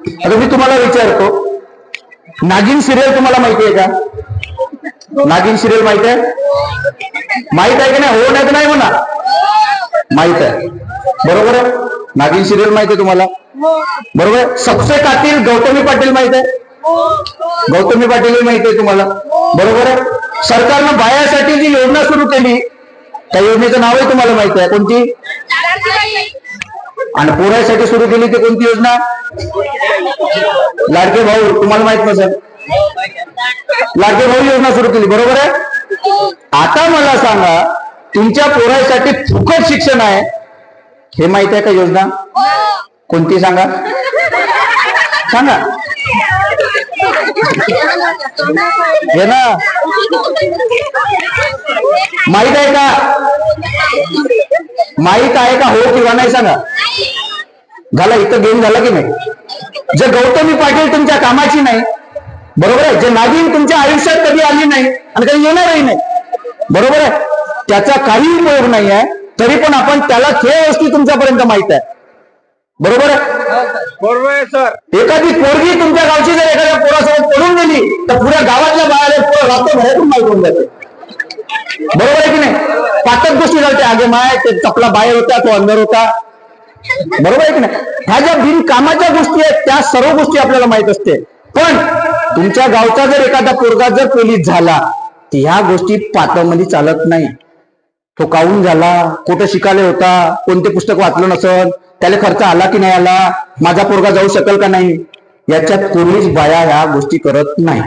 आता मी तुम्हाला विचारतो, नागिन सिरियल तुम्हाला माहिती आहे का? नागिन सिरियल माहित आहे? माहित आहे की नाही? हो नाही तर नाही म्हणा. माहित आहे, बरोबर आहे. नागिन सिरियल माहिती आहे तुम्हाला, बरोबर. सबसे कातिल गौतमी पाटील माहित आहे? गौतमी पाटील माहिती आहे तुम्हाला, बरोबर आहे. सरकारनं बायासाठी जी योजना सुरू केली त्या योजनेचं नाव आहे तुम्हाला माहिती आहे, कोणती? आणि पोरासाठी सुरू केली ती कोणती योजना? लाडके भाऊ. तुम्हाला माहित नसेल, लाडके भाऊ योजना सुरू केली, बरोबर आहे. आता मला सांगा, तुमच्या पोरासाठी फुकट शिक्षण आहे हे माहित आहे का योजना? कोणती सांगा, सांगा. हे ना, माहित आहे का? माहित आहे का? हो किंवा नाही सांगा. झाला, इथं गेम झाला की नाही? जे गौतमी पाटील तुमच्या कामाची नाही, बरोबर आहे, जे नागिन तुमच्या आयुष्यात कधी आली नाही आणि कधी येणारही नाही, बरोबर आहे, त्याचा काही उपयोग नाही आहे, तरी पण आपण त्याला खेळ गोष्टी तुमच्यापर्यंत माहित आहे, बरोबर आहे. बरोबर आहे सर. एखादी पोरगी तुमच्या गावची जर एखाद्या पोरासोबत पडून गेली तर पुऱ्या गावातल्या बाळाला पोरं रात्रभरातून माहीत होऊन जाते, बरोबर आहे की नाही? पाचक गोष्टी झाल्या, आगे माय ते चपला बाहेर होता, तो अंदर होता, बरोबर आहे की नाही? ह्या ज्या बिनकामाच्या गोष्टी आहेत त्या सर्व गोष्टी आपल्याला माहित असते. पण तुमच्या गावचा जर एखादा पोरगा जर पोलीस झाला तर ह्या गोष्टी पातळमध्ये चालत नाही. तो काऊन झाला, कुठं शिकायला होता, कोणते पुस्तक वाचलं नसल, त्याला खर्च आला की नाही आला, माझा पोरगा जाऊ शकेल का नाही, याच्यात कोणीच बाया ह्या गोष्टी करत नाही.